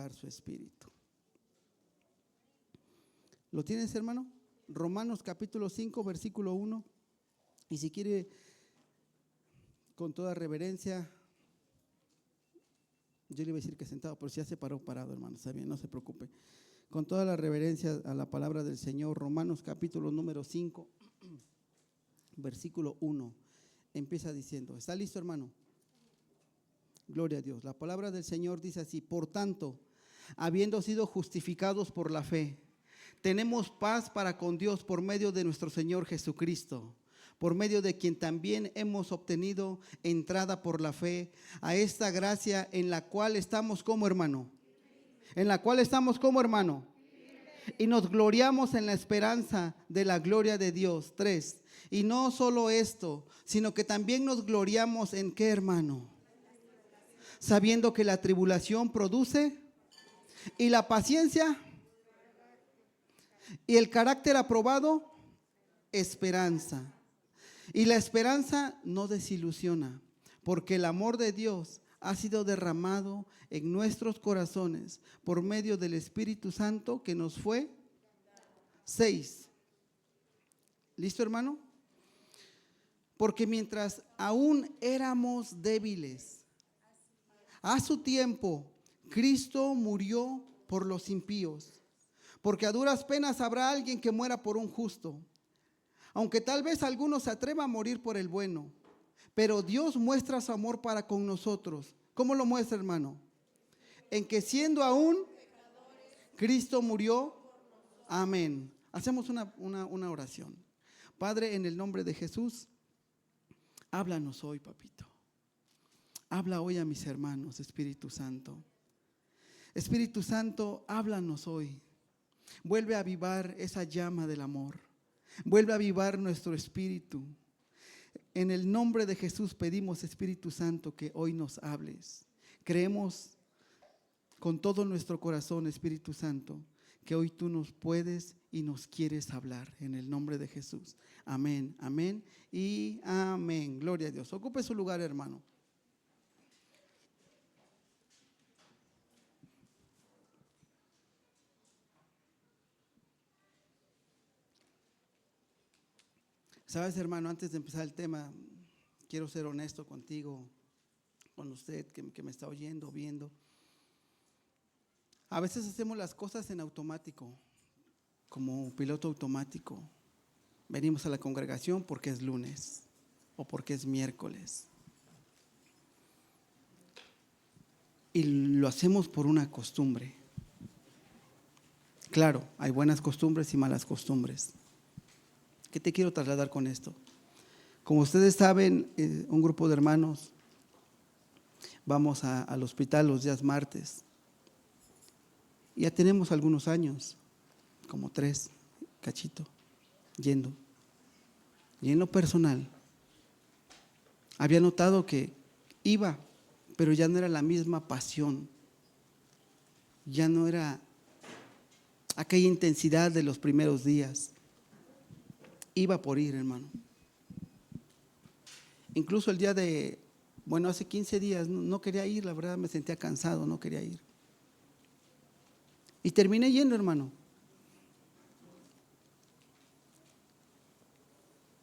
dar su espíritu. ¿Lo tienes, hermano? Romanos capítulo 5, versículo 1. Y si quiere, con toda reverencia, yo le iba a decir que sentado, pero si ya se paró, parado, hermano, está bien, no se preocupe. Con toda la reverencia a la palabra del Señor, Romanos capítulo número 5, versículo 1, empieza diciendo, ¿está listo, hermano? Gloria a Dios. La palabra del Señor dice así: por tanto, habiendo sido justificados por la fe, tenemos paz para con Dios por medio de nuestro Señor Jesucristo, por medio de quien también hemos obtenido entrada por la fe a esta gracia en la cual estamos como hermano. En la cual estamos como hermano. Y nos gloriamos en la esperanza de la gloria de Dios. 3. Y no solo esto, sino que también nos gloriamos en ¿qué, hermano? Sabiendo que la tribulación produce y la paciencia y el carácter aprobado, esperanza. Y la esperanza no desilusiona, porque el amor de Dios ha sido derramado en nuestros corazones por medio del Espíritu Santo que nos fue. 6. ¿Listo, hermano? Porque mientras aún éramos débiles, a su tiempo Cristo murió por los impíos, porque a duras penas habrá alguien que muera por un justo, aunque tal vez alguno se atreva a morir por el bueno. Pero Dios muestra su amor para con nosotros. ¿Cómo lo muestra, hermano? En que siendo aún Cristo murió. Amén. Hacemos una oración. Padre, en el nombre de Jesús, háblanos hoy, papito. Habla hoy a mis hermanos, Espíritu Santo. Espíritu Santo, háblanos hoy. Vuelve a avivar esa llama del amor. Vuelve a avivar nuestro espíritu. En el nombre de Jesús pedimos, Espíritu Santo, que hoy nos hables. Creemos con todo nuestro corazón, Espíritu Santo, que hoy tú nos puedes y nos quieres hablar. En el nombre de Jesús. Amén, amén y amén. Gloria a Dios. Ocupe su lugar, hermano. Sabes, hermano, antes de empezar el tema, quiero ser honesto contigo, con usted que me está oyendo, viendo. A veces hacemos las cosas en automático, como piloto automático. Venimos a la congregación porque es lunes o porque es miércoles. Y lo hacemos por una costumbre. Claro, hay buenas costumbres y malas costumbres. ¿Qué te quiero trasladar con esto? Como ustedes saben, un grupo de hermanos vamos al hospital los días martes. Ya tenemos algunos años, como 3, cachito, yendo. Y en lo personal, había notado que iba, pero ya no era la misma pasión. Ya no era aquella intensidad de los primeros días. Iba por ir, hermano. Incluso el día de, hace 15 días no quería ir, la verdad me sentía cansado, no quería ir. Y terminé yendo, hermano.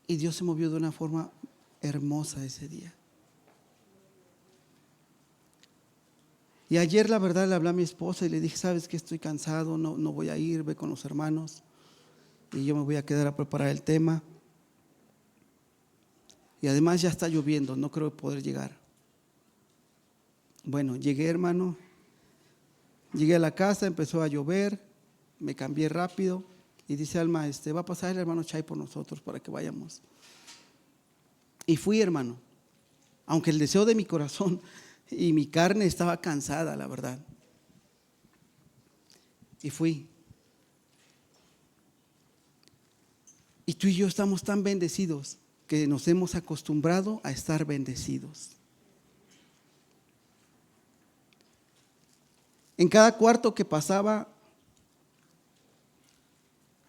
Y Dios se movió de una forma hermosa ese día. Y ayer, la verdad, le hablé a mi esposa y le dije: ¿sabes qué? Estoy cansado, no voy a ir, ve con los hermanos. Y yo me voy a quedar a preparar el tema. Y además ya está lloviendo, no creo poder llegar. Bueno, llegué, hermano. Llegué a la casa, empezó a llover, me cambié rápido y dice Alma, va a pasar el hermano Chay por nosotros para que vayamos. Y fui, hermano, aunque el deseo de mi corazón y mi carne estaba cansada, la verdad. Y fui. Y tú y yo estamos tan bendecidos que nos hemos acostumbrado a estar bendecidos. En cada cuarto que pasaba,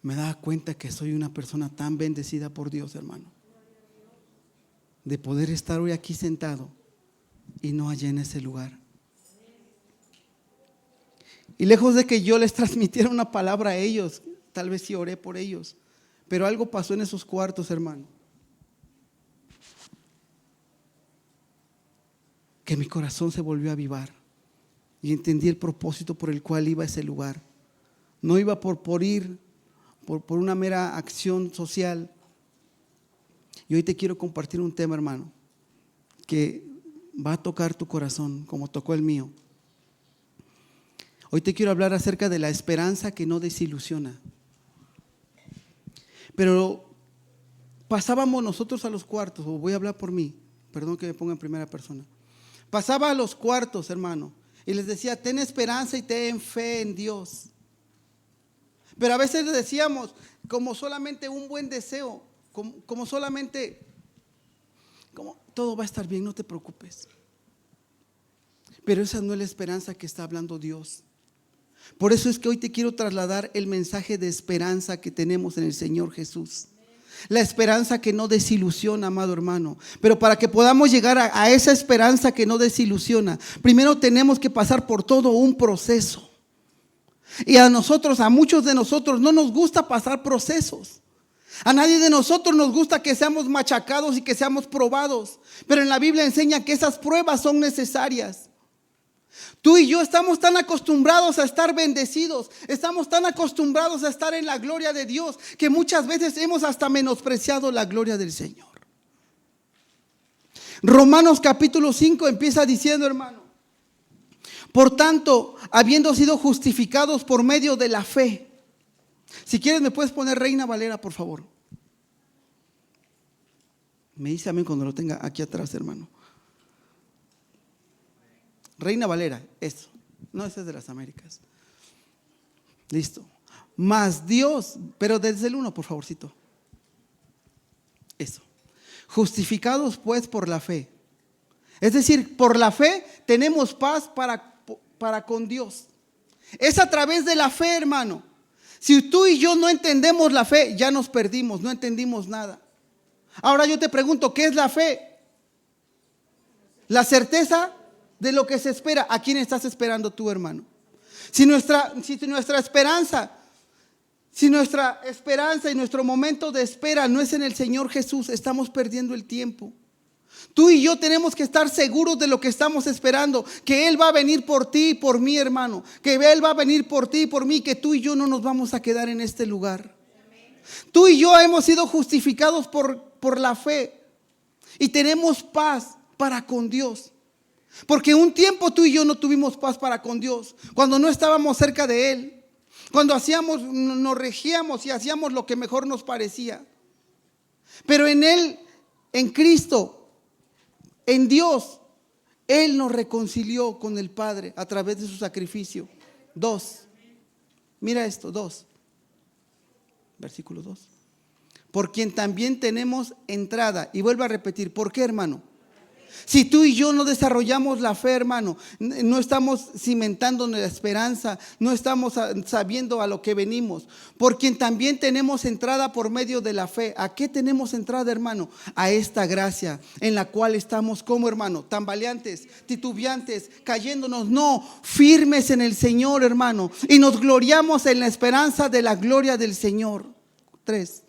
me daba cuenta que soy una persona tan bendecida por Dios, hermano, de poder estar hoy aquí sentado y no allá en ese lugar. Y lejos de que yo les transmitiera una palabra a ellos, tal vez sí oré por ellos, pero algo pasó en esos cuartos, hermano, que mi corazón se volvió a avivar y entendí el propósito por el cual iba a ese lugar. No iba por ir, por una mera acción social. Y hoy te quiero compartir un tema, hermano, que va a tocar tu corazón como tocó el mío. Hoy te quiero hablar acerca de la esperanza que no desilusiona. Pero pasábamos nosotros a los cuartos, o voy a hablar por mí, perdón que me ponga en primera persona. Pasaba a los cuartos, hermano, y les decía, ten esperanza y ten fe en Dios. Pero a veces les decíamos como solamente un buen deseo, como solamente, como todo va a estar bien, no te preocupes. Pero esa no es la esperanza que está hablando Dios. Por eso es que hoy te quiero trasladar el mensaje de esperanza que tenemos en el Señor Jesús. La esperanza que no desilusiona, amado hermano. Pero para que podamos llegar a esa esperanza que no desilusiona, primero tenemos que pasar por todo un proceso. Y a muchos de nosotros no nos gusta pasar procesos. A nadie de nosotros nos gusta que seamos machacados y que seamos probados. Pero en la Biblia enseña que esas pruebas son necesarias. Tú y yo estamos tan acostumbrados a estar bendecidos, estamos tan acostumbrados a estar en la gloria de Dios, que muchas veces hemos hasta menospreciado la gloria del Señor. Romanos capítulo 5 empieza diciendo, hermano: por tanto, habiendo sido justificados por medio de la fe. Si quieres me puedes poner Reina Valera, por favor. Me dice amén cuando lo tenga aquí atrás, hermano. Reina Valera, eso. No, ese es de las Américas. Listo. Mas Dios, pero desde el 1, por favorcito. Eso. Justificados pues por la fe. Es decir, por la fe tenemos paz para con Dios. Es a través de la fe, hermano. Si tú y yo no entendemos la fe, ya nos perdimos, no entendimos nada. Ahora yo te pregunto, ¿qué es la fe? La certeza de lo que se espera. ¿A quién estás esperando tú, hermano? Si nuestra esperanza y nuestro momento de espera no es en el Señor Jesús, estamos perdiendo el tiempo. Tú y yo tenemos que estar seguros de lo que estamos esperando, que Él va a venir por ti y por mí, hermano, que Él va a venir por ti y por mí, que tú y yo no nos vamos a quedar en este lugar. Tú y yo hemos sido justificados por la fe y tenemos paz para con Dios. Porque un tiempo tú y yo no tuvimos paz para con Dios, cuando no estábamos cerca de Él, cuando nos regíamos y hacíamos lo que mejor nos parecía. Pero en Él, en Cristo, en Dios, Él nos reconcilió con el Padre a través de su sacrificio. 2. Mira esto, 2. Versículo 2. Por quien también tenemos entrada. Y vuelvo a repetir, ¿por qué, hermano? Si tú y yo no desarrollamos la fe, hermano, no estamos cimentando la esperanza, no estamos sabiendo a lo que venimos. Por quien también tenemos entrada por medio de la fe. ¿A qué tenemos entrada, hermano? A esta gracia en la cual estamos como, hermano, tambaleantes, titubeantes, cayéndonos, no, firmes en el Señor, hermano. Y nos gloriamos en la esperanza de la gloria del Señor. 3.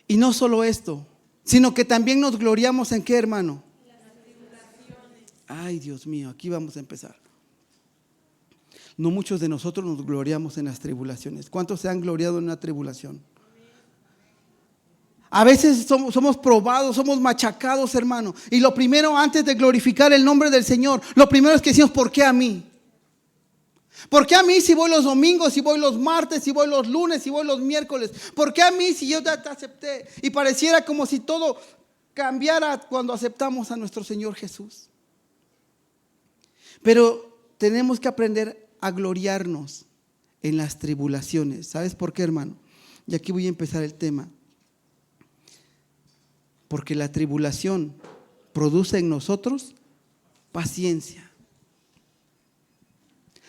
Y no solo esto, sino que también nos gloriamos en qué, hermano. Ay, Dios mío, aquí vamos a empezar. No muchos de nosotros nos gloriamos en las tribulaciones. ¿Cuántos se han gloriado en una tribulación? A veces somos probados, somos machacados, hermano. Y lo primero, antes de glorificar el nombre del Señor, lo primero es que decimos, ¿por qué a mí? ¿Por qué a mí si voy los domingos, si voy los martes, si voy los lunes, si voy los miércoles? ¿Por qué a mí si yo ya te acepté? Y pareciera como si todo cambiara cuando aceptamos a nuestro Señor Jesús. Pero tenemos que aprender a gloriarnos en las tribulaciones. ¿Sabes por qué, hermano? Y aquí voy a empezar el tema. Porque la tribulación produce en nosotros paciencia.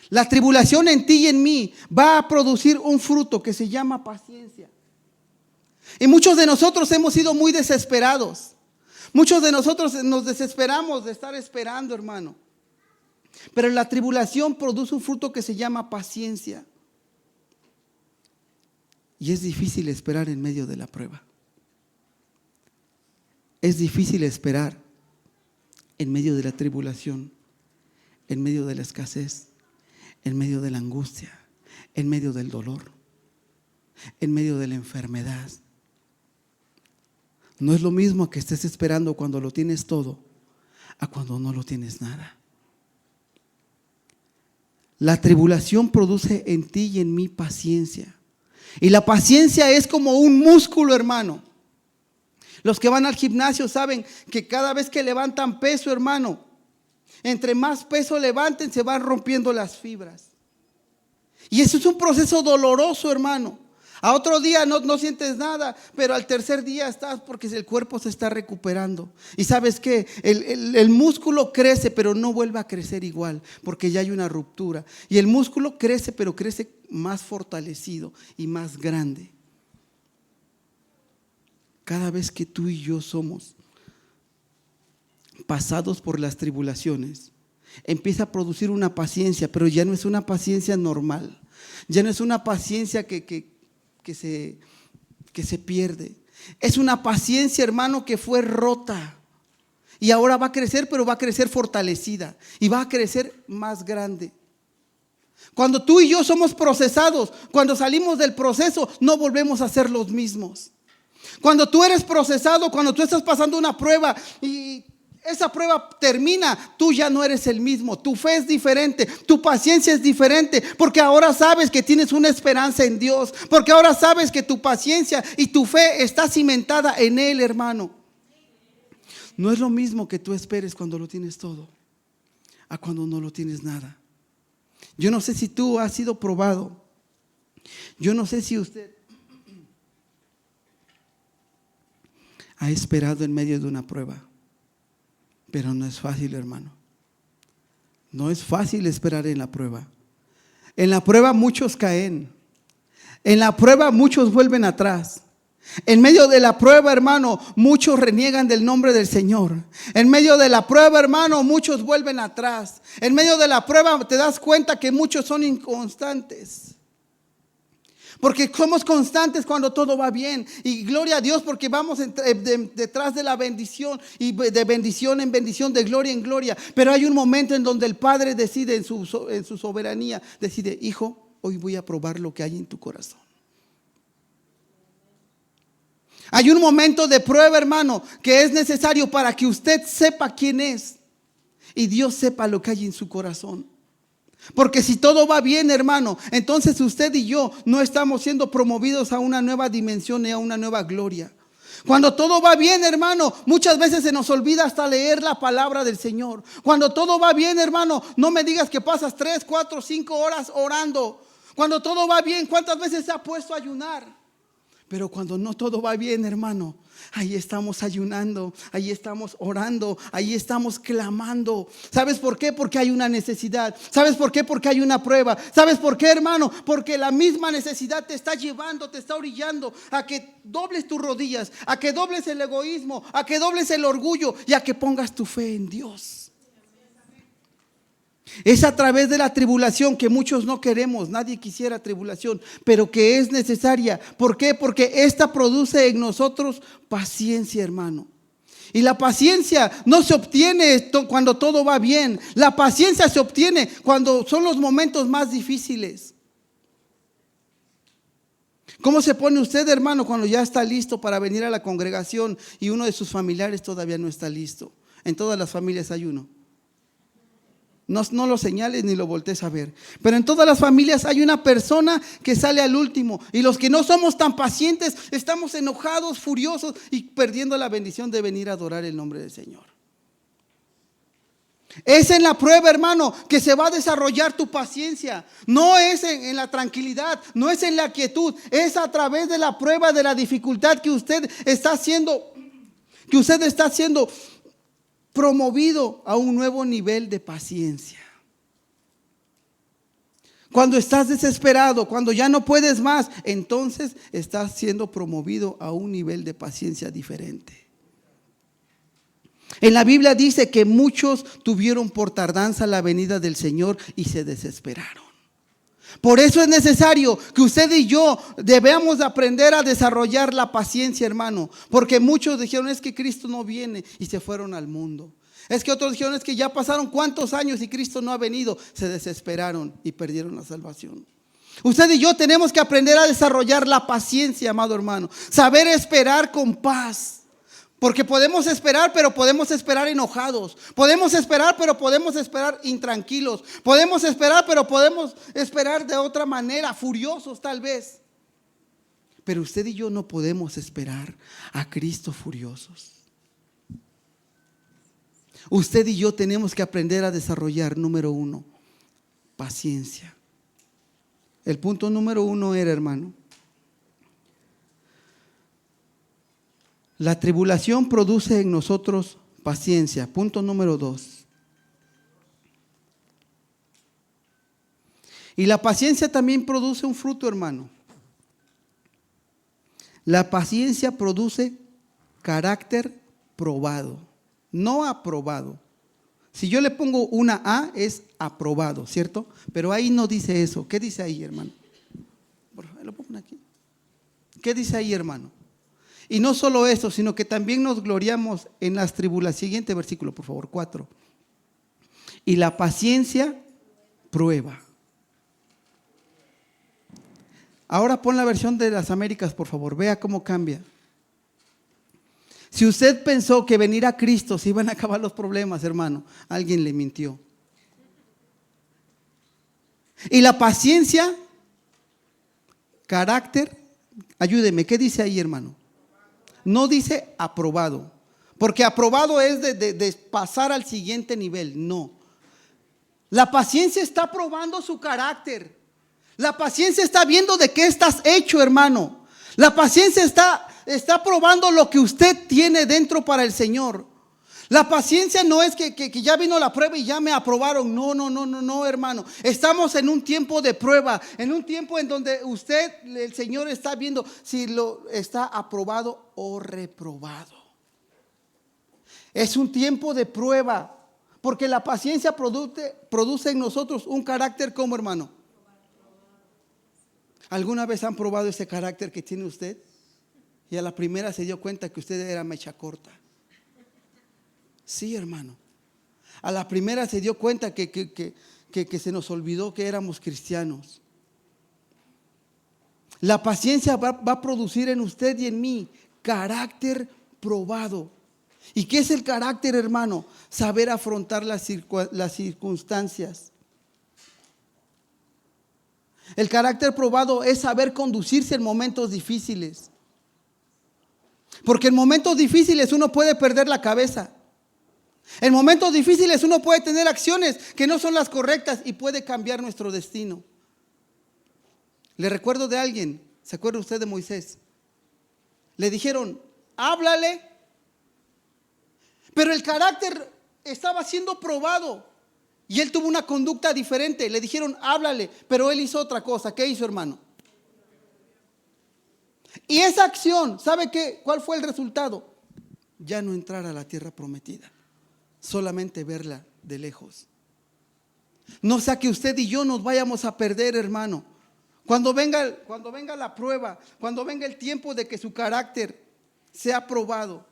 La tribulación en ti y en mí va a producir un fruto que se llama paciencia. Y muchos de nosotros hemos sido muy desesperados. Muchos de nosotros nos desesperamos de estar esperando, hermano. Pero la tribulación produce un fruto que se llama paciencia. Y es difícil esperar en medio de la prueba. Es difícil esperar en medio de la tribulación, en medio de la escasez, en medio de la angustia, en medio del dolor, en medio de la enfermedad. No es lo mismo que estés esperando cuando lo tienes todo a cuando no lo tienes nada. La tribulación produce en ti y en mí paciencia. Y la paciencia es como un músculo, hermano. Los que van al gimnasio saben que cada vez que levantan peso, hermano, entre más peso levanten, se van rompiendo las fibras. Y eso es un proceso doloroso, hermano. A otro día no sientes nada, pero al tercer día estás, porque el cuerpo se está recuperando. Y sabes que el músculo crece, pero no vuelve a crecer igual, porque ya hay una ruptura. Y el músculo crece, pero crece más fortalecido y más grande. Cada vez que tú y yo somos pasados por las tribulaciones, empieza a producir una paciencia, pero ya no es una paciencia normal. Ya no es una paciencia que se pierde. Es una paciencia, hermano, que fue rota. Y ahora va a crecer, pero va a crecer fortalecida. Y va a crecer más grande. Cuando tú y yo somos procesados, cuando salimos del proceso, no volvemos a ser los mismos. Cuando tú eres procesado, cuando tú estás pasando una prueba y esa prueba termina, tú ya no eres el mismo. Tu fe es diferente, tu paciencia es diferente, porque ahora sabes que tienes una esperanza en Dios, porque ahora sabes que tu paciencia y tu fe está cimentada en Él, hermano. No es lo mismo que tú esperes cuando lo tienes todo a cuando no lo tienes nada. Yo no sé si tú has sido probado. Yo no sé si usted ha esperado en medio de una prueba. Pero no es fácil, hermano. No es fácil esperar en la prueba. En la prueba muchos caen. En la prueba muchos vuelven atrás. En medio de la prueba, hermano, muchos reniegan del nombre del Señor. En medio de la prueba, hermano, muchos vuelven atrás. En medio de la prueba te das cuenta que muchos son inconstantes. Porque somos constantes cuando todo va bien. Y gloria a Dios, porque vamos detrás de la bendición. Y de bendición en bendición, de gloria en gloria. Pero hay un momento en donde el Padre decide en su soberanía. Decide: hijo, hoy voy a probar lo que hay en tu corazón. Hay un momento de prueba, hermano, que es necesario para que usted sepa quién es. Y Dios sepa lo que hay en su corazón. Porque si todo va bien, hermano, entonces usted y yo no estamos siendo promovidos a una nueva dimensión y a una nueva gloria. Cuando todo va bien, hermano, muchas veces se nos olvida hasta leer la palabra del Señor. Cuando todo va bien, hermano, no me digas que pasas 3, 4, 5 horas orando. Cuando todo va bien, ¿cuántas veces se ha puesto a ayunar? Pero cuando no todo va bien, hermano, ahí estamos ayunando, ahí estamos orando, ahí estamos clamando. ¿Sabes por qué? Porque hay una necesidad. ¿Sabes por qué? Porque hay una prueba. ¿Sabes por qué, hermano? Porque la misma necesidad te está llevando, te está orillando a que dobles tus rodillas, a que dobles el egoísmo, a que dobles el orgullo y a que pongas tu fe en Dios. Es a través de la tribulación que muchos no queremos, nadie quisiera tribulación, pero que es necesaria. ¿Por qué? Porque esta produce en nosotros paciencia, hermano. Y la paciencia no se obtiene cuando todo va bien. La paciencia se obtiene cuando son los momentos más difíciles. ¿Cómo se pone usted, hermano, cuando ya está listo para venir a la congregación y uno de sus familiares todavía no está listo? En todas las familias hay uno. No lo señales ni lo voltees a ver. Pero en todas las familias hay una persona que sale al último. Y los que no somos tan pacientes estamos enojados, furiosos y perdiendo la bendición de venir a adorar el nombre del Señor. Es en la prueba, hermano, que se va a desarrollar tu paciencia. No es en la tranquilidad, no es en la quietud. Es a través de la prueba, de la dificultad que usted está siendo promovido a un nuevo nivel de paciencia. Cuando estás desesperado, cuando ya no puedes más, entonces estás siendo promovido a un nivel de paciencia diferente. En la Biblia dice que muchos tuvieron por tardanza la venida del Señor y se desesperaron. Por eso es necesario que usted y yo debamos aprender a desarrollar la paciencia, hermano. Porque muchos dijeron, es que Cristo no viene, y se fueron al mundo. Es que otros dijeron, es que ya pasaron cuántos años y Cristo no ha venido. Se desesperaron y perdieron la salvación. Usted y yo tenemos que aprender a desarrollar la paciencia, amado hermano. Saber esperar con paz. Porque podemos esperar, pero podemos esperar enojados. Podemos esperar, pero podemos esperar intranquilos. Podemos esperar, pero podemos esperar de otra manera, furiosos tal vez. Pero usted y yo no podemos esperar a Cristo furiosos. Usted y yo tenemos que aprender a desarrollar, número 1, paciencia. El punto número 1 era, hermano, la tribulación produce en nosotros paciencia. Punto número 2. Y la paciencia también produce un fruto, hermano. La paciencia produce carácter probado, no aprobado. Si yo le pongo una A, es aprobado, ¿cierto? Pero ahí no dice eso. ¿Qué dice ahí, hermano? Lo pongo aquí. ¿Qué dice ahí, hermano? Y no solo eso, sino que también nos gloriamos en las tribulaciones. Siguiente versículo, por favor, 4. Y la paciencia prueba. Ahora pon la versión de las Américas, por favor. Vea cómo cambia. Si usted pensó que venir a Cristo se iban a acabar los problemas, hermano, alguien le mintió. Y la paciencia, carácter, ayúdeme, ¿qué dice ahí, hermano? No dice aprobado, porque aprobado es de pasar al siguiente nivel. No, la paciencia está probando su carácter. La paciencia está viendo de qué estás hecho, hermano. La paciencia está probando lo que usted tiene dentro para el Señor. La paciencia no es que ya vino la prueba y ya me aprobaron. No, hermano. Estamos en un tiempo de prueba, en un tiempo en donde el Señor está viendo si lo está aprobado o reprobado. Es un tiempo de prueba, porque la paciencia produce en nosotros un carácter como, hermano. ¿Alguna vez han probado ese carácter que tiene usted? Y a la primera se dio cuenta que usted era mecha corta. Sí, hermano. A la primera se dio cuenta que se nos olvidó que éramos cristianos. La paciencia va a producir en usted y en mí carácter probado. ¿Y qué es el carácter, hermano? Saber afrontar las circunstancias. El carácter probado es saber conducirse en momentos difíciles. Porque en momentos difíciles uno puede perder la cabeza. En momentos difíciles uno puede tener acciones que no son las correctas y puede cambiar nuestro destino. Le recuerdo de alguien, ¿se acuerda usted de Moisés? Le dijeron, háblale, pero el carácter estaba siendo probado y él tuvo una conducta diferente. Le dijeron, háblale, pero él hizo otra cosa. ¿Qué hizo, hermano? Y esa acción, ¿sabe qué? ¿Cuál fue el resultado? Ya no entrar a la tierra prometida, solamente verla de lejos. No sea que usted y yo nos vayamos a perder, hermano. Cuando venga la prueba, cuando venga el tiempo de que su carácter sea probado.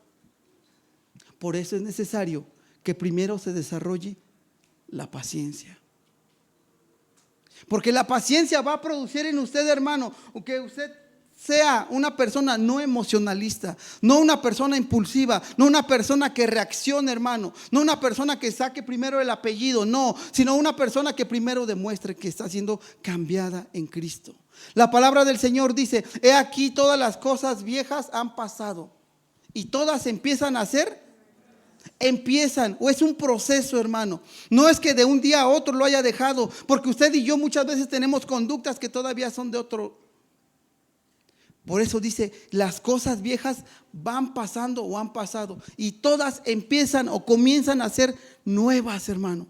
Por eso es necesario que primero se desarrolle la paciencia. Porque la paciencia va a producir en usted, hermano, que usted sea una persona no emocionalista, no una persona impulsiva, no una persona que reaccione, hermano, no una persona que saque primero el apellido, no, sino una persona que primero demuestre que está siendo cambiada en Cristo. La palabra del Señor dice, he aquí todas las cosas viejas han pasado y todas empiezan a ser. O es un proceso, hermano. No es que de un día a otro lo haya dejado, porque usted y yo muchas veces tenemos conductas que todavía son de otro. Por eso dice, las cosas viejas van pasando o han pasado y todas empiezan o comienzan a ser nuevas, hermano.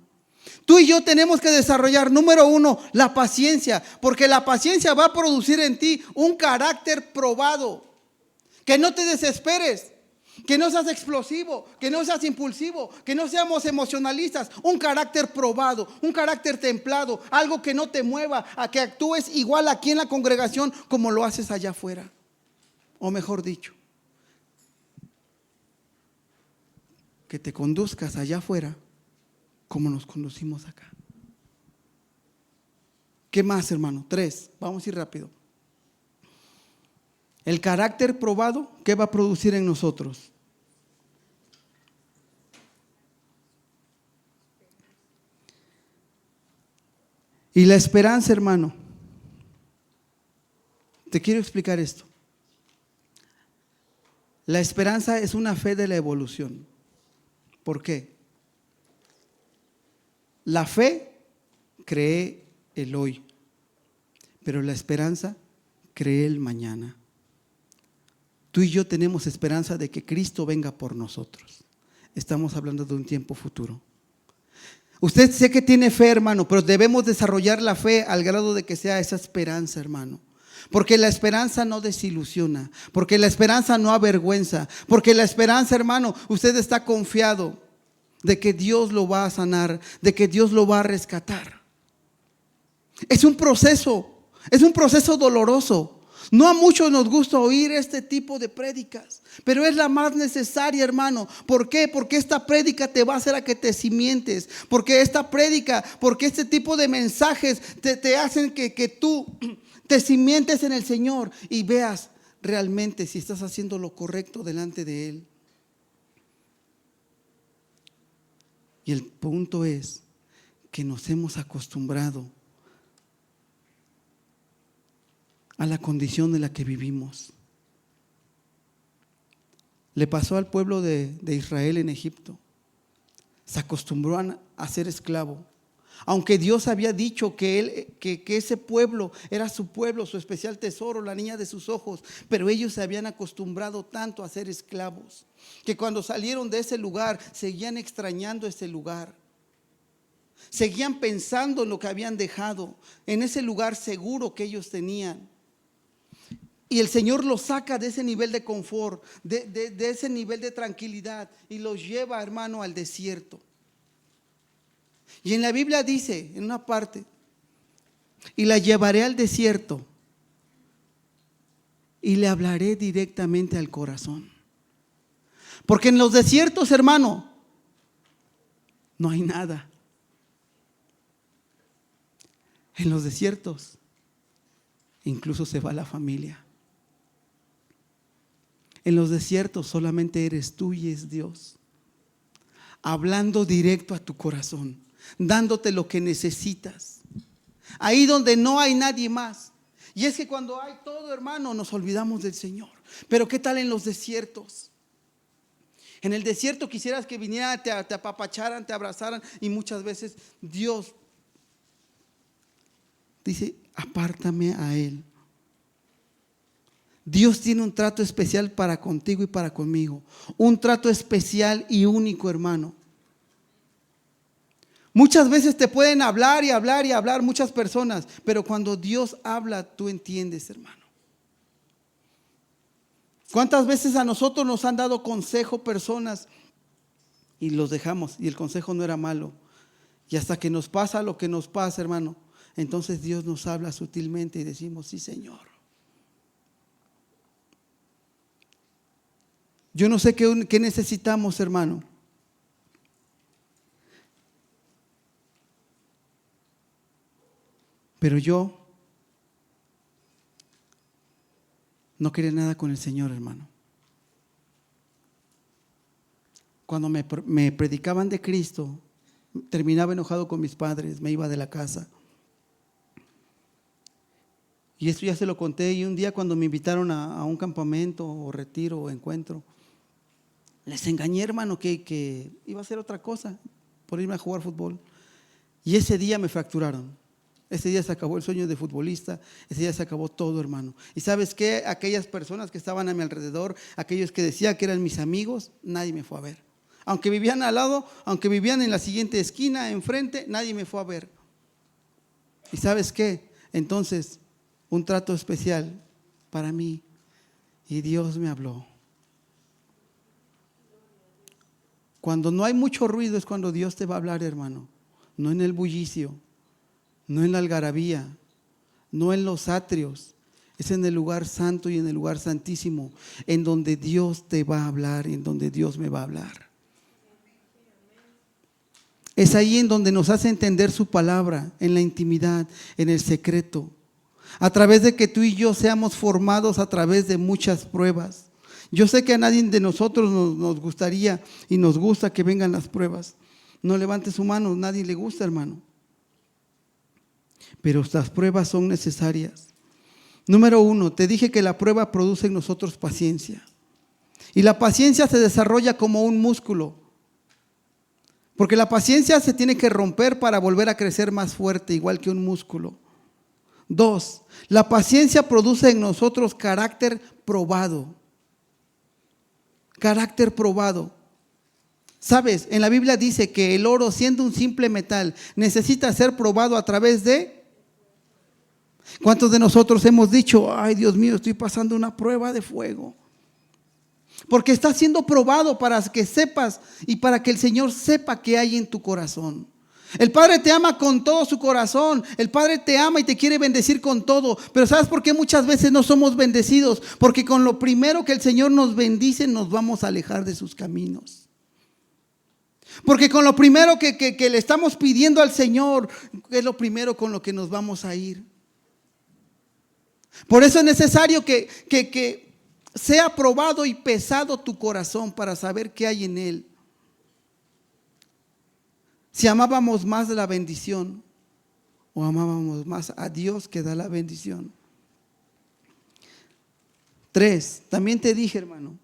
Tú y yo tenemos que desarrollar, número 1, la paciencia, porque la paciencia va a producir en ti un carácter probado. Que no te desesperes. Que no seas explosivo, que no seas impulsivo, que no seamos emocionalistas. Un carácter probado, un carácter templado, algo que no te mueva a que actúes igual aquí en la congregación como lo haces allá afuera. O mejor dicho, que te conduzcas allá afuera como nos conducimos acá. ¿Qué más, hermano? 3, vamos a ir rápido. El carácter probado, ¿qué va a producir en nosotros? Y la esperanza, hermano. Te quiero explicar esto. La esperanza es una fe de la evolución. ¿Por qué? La fe cree el hoy, pero la esperanza cree el mañana. Tú y yo tenemos esperanza de que Cristo venga por nosotros. Estamos hablando de un tiempo futuro. Usted sé que tiene fe, hermano, pero debemos desarrollar la fe al grado de que sea esa esperanza, hermano. Porque la esperanza no desilusiona, porque la esperanza no avergüenza, porque la esperanza, hermano, usted está confiado de que Dios lo va a sanar, de que Dios lo va a rescatar. Es un proceso doloroso. No a muchos nos gusta oír este tipo de prédicas, pero es la más necesaria, hermano. ¿Por qué? Porque esta prédica te va a hacer a que te cimientes. Porque este tipo de mensajes te hacen que tú te cimientes en el Señor y veas realmente si estás haciendo lo correcto delante de Él. Y el punto es que nos hemos acostumbrado a la condición en la que vivimos. Le pasó al pueblo de Israel en Egipto. Se acostumbró a ser esclavo. Aunque Dios había dicho que ese pueblo era su pueblo, su especial tesoro, la niña de sus ojos, pero ellos se habían acostumbrado tanto a ser esclavos, que cuando salieron de ese lugar, seguían extrañando ese lugar. Seguían pensando en lo que habían dejado, en ese lugar seguro que ellos tenían. Y el Señor los saca de ese nivel de confort, de ese nivel de tranquilidad, y los lleva, hermano, al desierto. Y en la Biblia dice, en una parte, y la llevaré al desierto y le hablaré directamente al corazón. Porque en los desiertos, hermano, no hay nada. En los desiertos incluso se va la familia. En los desiertos solamente eres tú y es Dios, hablando directo a tu corazón, dándote lo que necesitas, ahí donde no hay nadie más. Y es que cuando hay todo, hermano, nos olvidamos del Señor. Pero ¿qué tal en los desiertos? En el desierto quisieras que vinieran, te apapacharan, te abrazaran, y muchas veces Dios dice, apártame a Él. Dios tiene un trato especial para contigo y para conmigo. Un trato especial y único, hermano. Muchas veces te pueden hablar y hablar y hablar muchas personas, pero cuando Dios habla, tú entiendes, hermano. ¿Cuántas veces a nosotros nos han dado consejo personas y los dejamos y el consejo no era malo? Y hasta que nos pasa lo que nos pasa, hermano, entonces Dios nos habla sutilmente y decimos, sí, Señor. Yo no sé qué necesitamos, hermano. Pero yo no quería nada con el Señor, hermano. Cuando me predicaban de Cristo, terminaba enojado con mis padres, me iba de la casa. Y esto ya se lo conté, y un día cuando me invitaron a un campamento o retiro o encuentro, les engañé, hermano, que iba a hacer otra cosa por irme a jugar fútbol. Y ese día me fracturaron. Ese día se acabó el sueño de futbolista, ese día se acabó todo, hermano. ¿Y sabes qué? Aquellas personas que estaban a mi alrededor, aquellos que decía que eran mis amigos, nadie me fue a ver. Aunque vivían al lado, aunque vivían en la siguiente esquina, enfrente, nadie me fue a ver. ¿Y sabes qué? Entonces, un trato especial para mí. Y Dios me habló. Cuando no hay mucho ruido es cuando Dios te va a hablar, hermano. No en el bullicio, no en la algarabía, no en los atrios. Es en el lugar santo y en el lugar santísimo, en donde Dios te va a hablar, en donde Dios me va a hablar. Es ahí en donde nos hace entender su palabra, en la intimidad, en el secreto. A través de que tú y yo seamos formados a través de muchas pruebas. Yo sé que a nadie de nosotros nos gustaría y nos gusta que vengan las pruebas. No levante su mano, nadie le gusta, hermano. Pero las pruebas son necesarias. Número 1, te dije que la prueba produce en nosotros paciencia. Y la paciencia se desarrolla como un músculo. Porque la paciencia se tiene que romper para volver a crecer más fuerte, igual que un músculo. 2, la paciencia produce en nosotros carácter probado. Carácter probado. Sabes, en la Biblia dice que el oro, siendo un simple metal, necesita ser probado a través de... ¿Cuántos de nosotros hemos dicho, ay Dios mío, estoy pasando una prueba de fuego? Porque está siendo probado para que sepas y para que el Señor sepa qué hay en tu corazón. El Padre te ama con todo su corazón. El Padre te ama y te quiere bendecir con todo. Pero ¿sabes por qué muchas veces no somos bendecidos? Porque con lo primero que el Señor nos bendice nos vamos a alejar de sus caminos. Porque con lo primero que le estamos pidiendo al Señor es lo primero con lo que nos vamos a ir. Por eso es necesario que sea probado y pesado tu corazón para saber qué hay en él. Si amábamos más la bendición o amábamos más a Dios que da la bendición. 3, también te dije, hermano,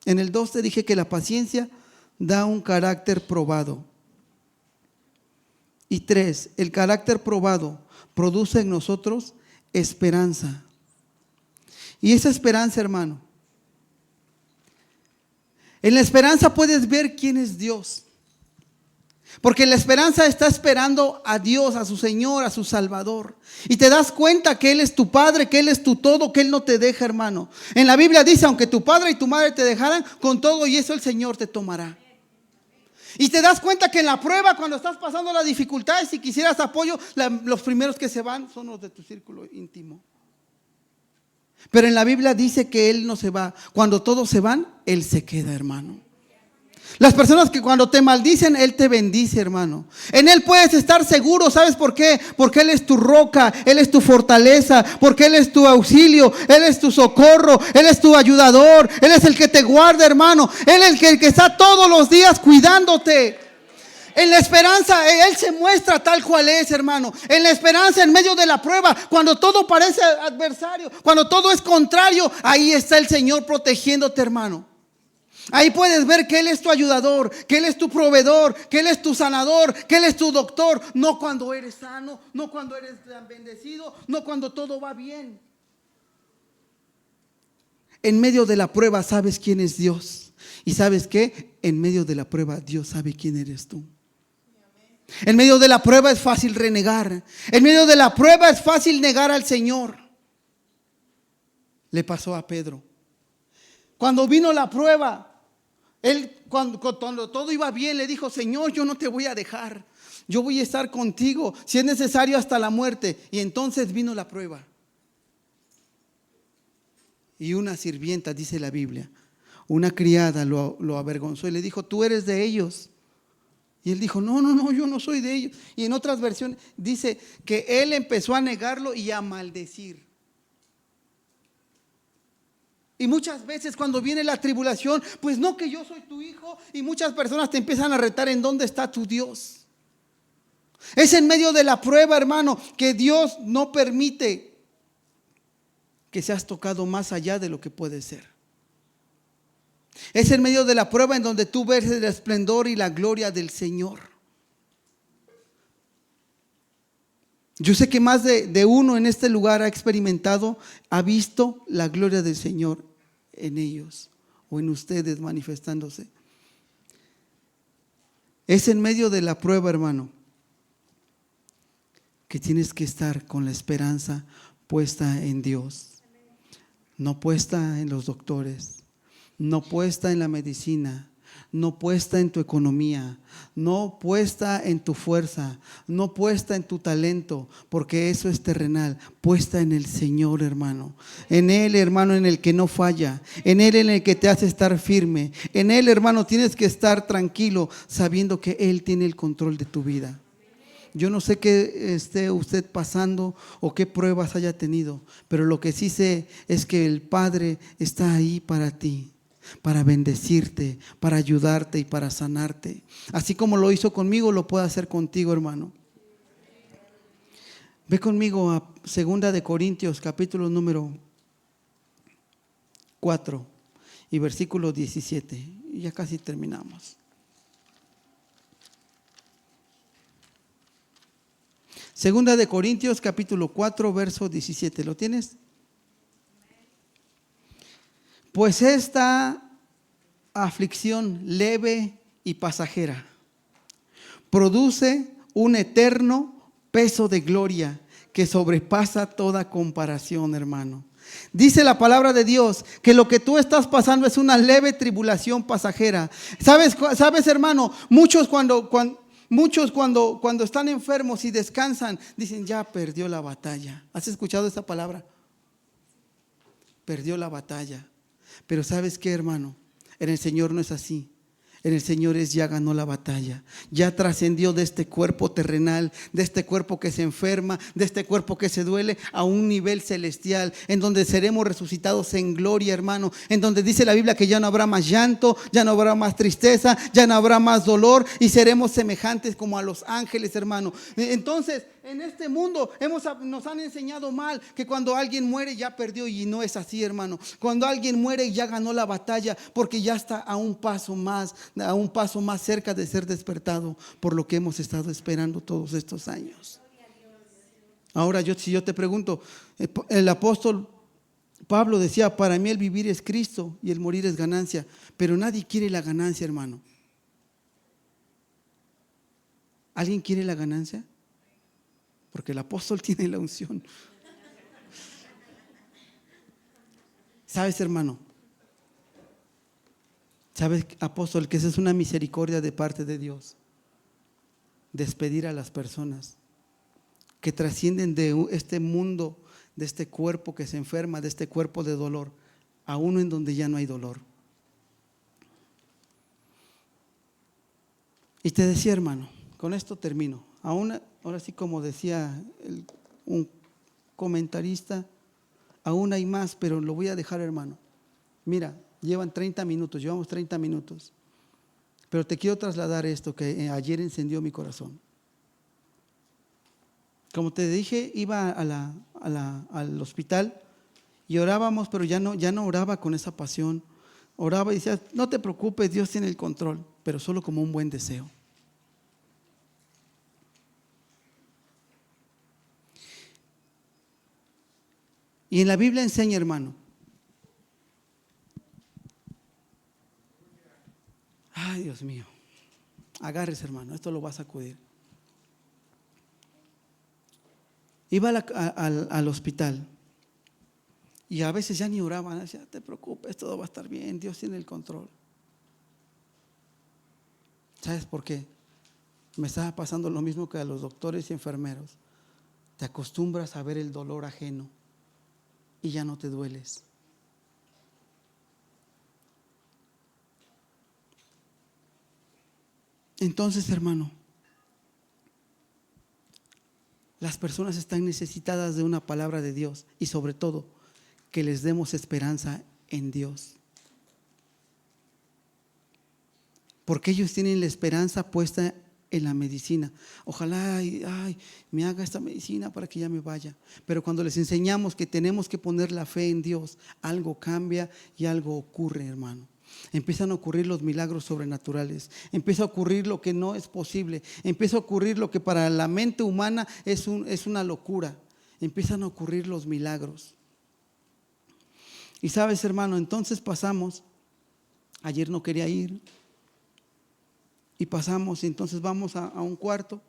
en el 2 te dije que la paciencia da un carácter probado. Y 3, el carácter probado produce en nosotros esperanza. Y esa esperanza, hermano, en la esperanza puedes ver quién es Dios. Porque la esperanza está esperando a Dios, a su Señor, a su Salvador. Y te das cuenta que Él es tu Padre, que Él es tu todo, que Él no te deja, hermano. En la Biblia dice, aunque tu padre y tu madre te dejaran, con todo y eso el Señor te tomará. Y te das cuenta que en la prueba, cuando estás pasando la dificultad, si quisieras apoyo, los primeros que se van son los de tu círculo íntimo. Pero en la Biblia dice que Él no se va. Cuando todos se van, Él se queda, hermano. Las personas que cuando te maldicen, Él te bendice, hermano. En Él puedes estar seguro. ¿Sabes por qué? Porque Él es tu roca, Él es tu fortaleza, porque Él es tu auxilio, Él es tu socorro, Él es tu ayudador, Él es el que te guarda, hermano. Él es el que está todos los días cuidándote. En la esperanza, Él se muestra tal cual es, hermano. En la esperanza, en medio de la prueba, cuando todo parece adversario, cuando todo es contrario, ahí está el Señor protegiéndote, hermano. Ahí puedes ver que Él es tu ayudador, que Él es tu proveedor, que Él es tu sanador, que Él es tu doctor. No cuando eres sano, no cuando eres bendecido, no cuando todo va bien. En medio de la prueba sabes quién es Dios. ¿Y sabes qué? En medio de la prueba Dios sabe quién eres tú. En medio de la prueba es fácil renegar. En medio de la prueba es fácil negar al Señor. Le pasó a Pedro. Cuando vino la prueba, él cuando todo iba bien le dijo, Señor, yo no te voy a dejar. Yo voy a estar contigo, si es necesario hasta la muerte. Y entonces vino la prueba. Y una sirvienta, dice la Biblia, una criada lo avergonzó y le dijo, tú eres de ellos. Y él dijo, no, yo no soy de ellos. Y en otras versiones dice que él empezó a negarlo y a maldecir. Y muchas veces cuando viene la tribulación, pues no, que yo soy tu hijo. Y muchas personas te empiezan a retar en dónde está tu Dios. Es en medio de la prueba, hermano, que Dios no permite que seas tocado más allá de lo que puede ser. Es en medio de la prueba en donde tú ves el esplendor y la gloria del Señor. Yo sé que más de uno en este lugar ha experimentado, ha visto la gloria del Señor en ellos o en ustedes manifestándose. Es en medio de la prueba, hermano, que tienes que estar con la esperanza puesta en Dios, no puesta en los doctores, no puesta en la medicina, no puesta en tu economía, no puesta en tu fuerza, no puesta en tu talento, porque eso es terrenal, puesta en el Señor, hermano. En Él, hermano, en el que no falla, en Él, en el que te hace estar firme. En Él, hermano, tienes que estar tranquilo, sabiendo que Él tiene el control de tu vida. Yo no sé qué esté usted pasando o qué pruebas haya tenido, pero lo que sí sé es que el Padre está ahí para ti, para bendecirte, para ayudarte y para sanarte. Así como lo hizo conmigo, lo puede hacer contigo, hermano. Ve conmigo a 2 de Corintios, capítulo número 4 y versículo 17. Y ya casi terminamos. Segunda de Corintios, capítulo 4, verso 17. ¿Lo tienes? Pues esta aflicción leve y pasajera produce un eterno peso de gloria que sobrepasa toda comparación, hermano. Dice la palabra de Dios que lo que tú estás pasando es una leve tribulación pasajera. ¿Sabes, hermano? Muchos cuando están enfermos y descansan, dicen, ya perdió la batalla. ¿Has escuchado esa palabra? Perdió la batalla. Pero ¿sabes qué, hermano? En el Señor no es así. En el Señor ya ganó la batalla, ya trascendió de este cuerpo terrenal, de este cuerpo que se enferma, de este cuerpo que se duele, a un nivel celestial, en donde seremos resucitados en gloria, hermano, en donde dice la Biblia que ya no habrá más llanto, ya no habrá más tristeza, ya no habrá más dolor, y seremos semejantes como a los ángeles, hermano. Entonces, en este mundo nos han enseñado mal que cuando alguien muere ya perdió, y no es así, hermano. Cuando alguien muere ya ganó la batalla, porque ya está a un paso más cerca de ser despertado, por lo que hemos estado esperando todos estos años. Ahora si yo te pregunto, el apóstol Pablo decía, para mí el vivir es Cristo y el morir es ganancia, pero nadie quiere la ganancia, hermano. ¿Alguien quiere la ganancia? Porque el apóstol tiene la unción. ¿Sabes, hermano? ¿Sabes, apóstol, que esa es una misericordia de parte de Dios? Despedir a las personas que trascienden de este mundo, de este cuerpo que se enferma, de este cuerpo de dolor, a uno en donde ya no hay dolor. Y te decía, hermano, con esto termino. Ahora sí, como decía un comentarista, aún hay más, pero lo voy a dejar, hermano. Mira, llevamos 30 minutos. Pero te quiero trasladar esto que ayer encendió mi corazón. Como te dije, iba al hospital y orábamos, pero ya no oraba con esa pasión. Oraba y decía, no te preocupes, Dios tiene el control, pero solo como un buen deseo. Y en la Biblia enseña, hermano. Ay, Dios mío. Agárrese, hermano, esto lo va a sacudir. Iba al hospital y a veces ya ni oraba. Decía, no te preocupes, todo va a estar bien, Dios tiene el control. ¿Sabes por qué? Me estaba pasando lo mismo que a los doctores y enfermeros. Te acostumbras a ver el dolor ajeno y ya no te dueles. Entonces, hermano, las personas están necesitadas de una palabra de Dios y sobre todo que les demos esperanza en Dios. Porque ellos tienen la esperanza puesta en la medicina. Ojalá me haga esta medicina para que ya me vaya. Pero cuando les enseñamos que tenemos que poner la fe en Dios, algo cambia y algo ocurre, hermano. Empiezan a ocurrir los milagros sobrenaturales, empieza a ocurrir lo que no es posible, empieza a ocurrir lo que para la mente humana es una locura. Empiezan a ocurrir los milagros. Y sabes, hermano, entonces pasamos, ayer no quería ir, y pasamos, y entonces vamos a un cuarto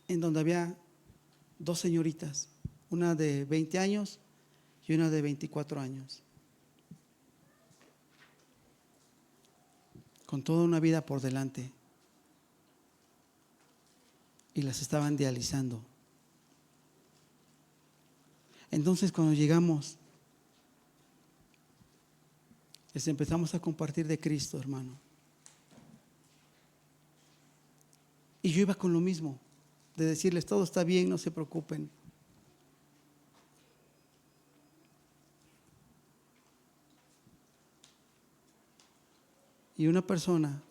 en donde había dos señoritas, una de 20 años y una de 24 años. con toda una vida por delante, y las estaban dializando. Entonces, cuando llegamos, les empezamos a compartir de Cristo, hermano. Y yo iba con lo mismo, de decirles: todo está bien, no se preocupen. Y una persona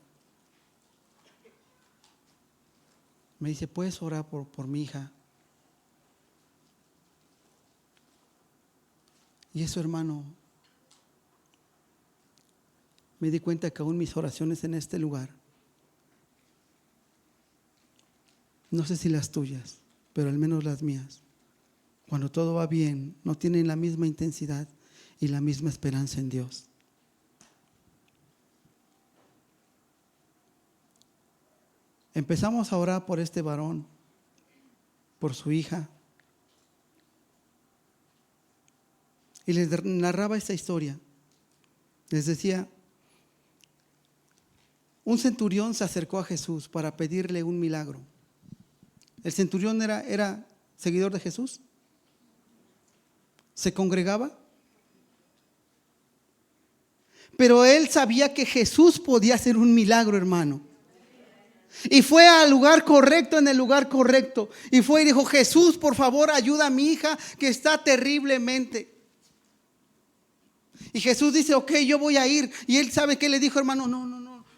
me dice: ¿puedes orar por mi hija? Y eso, hermano, me di cuenta que aún mis oraciones en este lugar, no sé si las tuyas, pero al menos las mías, cuando todo va bien, no tienen la misma intensidad y la misma esperanza en Dios. Empezamos a orar por este varón, por su hija, y les narraba esta historia. Les decía: un centurión se acercó a Jesús para pedirle un milagro. ¿El centurión era seguidor de Jesús? ¿Se congregaba? Pero él sabía que Jesús podía hacer un milagro, hermano. Y fue al lugar correcto, en el lugar correcto. Y fue y dijo: Jesús, por favor, ayuda a mi hija que está terriblemente. Y Jesús dice: ok, yo voy a ir. Y él sabe que le dijo: hermano,